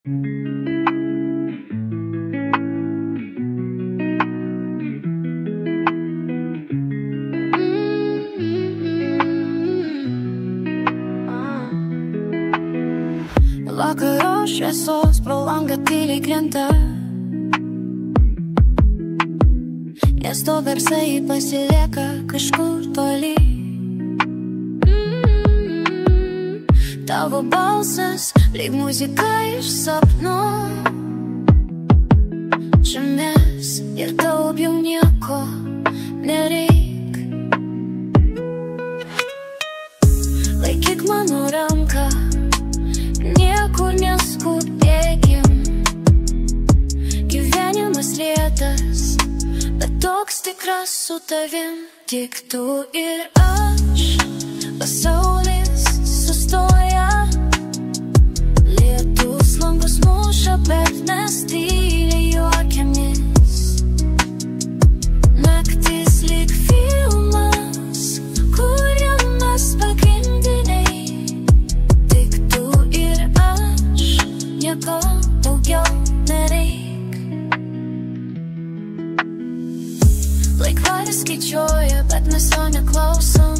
Vakaro šviesos pro langą tyliai krenta, miesto garsai pasilieka kažkur toli. Tavo balsas lyg muzika iš sapno, žemės ir daugiau nieko nereik. Laikyk mano ranką, niekur neskubėkim. Gyvenimas lėtas, bet toks tikras su tavim. Tik tu ir aš, pasaulis sustoja. Lietus langus muša, bet mes tyliai juokiamės. Naktis lyg filmas, kuriamas pagrindiniai. Tik tu ir aš, nieko daugiau nereik. Laikvaris skaičiuoja, bet mes jo neklausom.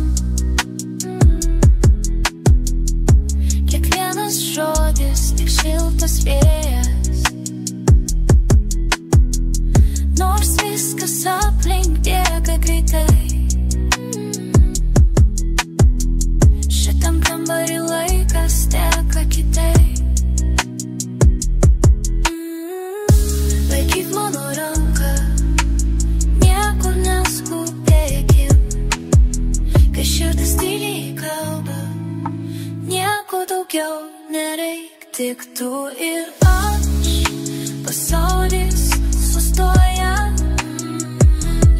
Kiekvienas žodis tik šiltas vėjas, nors viskas aplink bėga greitai. Šitam kambarį laikas teka kitaip. Laikyk mano ranką, niekur neskubėkim. Kai širdis tyliai kalba, nieko daugiau nereik. Tik tu ir aš, pasaulis sustoja.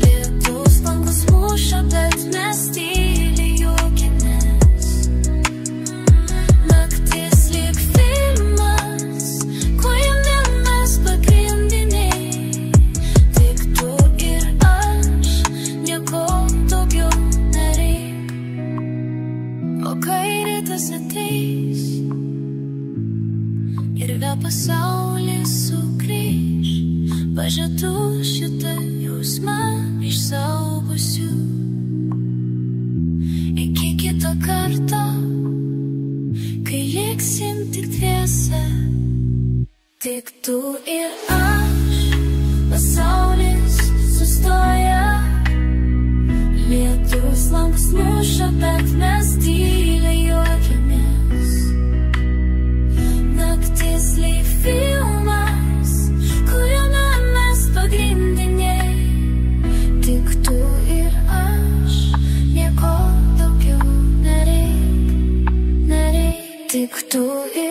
Lietus langus muša, bet mes tyliai juokiamės. Naktis lyg filmas, kuriame mes pagrindiniai. Tik tu ir aš, nieko daugiau nereik. O kai rytas ateis ir vėl pasaulis sugrįž, pažadu šitą jausmą išsaugosiu. Iki kito karto, kai liksim tik dviese. Tik tu ir aš, pasaulis sustoja. Lietus langus muša, bet mes tyliai juokiamės. Naktis lyg filmas, kuriame mes pagrindiniai. Tik tu ir aš, nieko daugiau nereik, nereik. Tik tu ir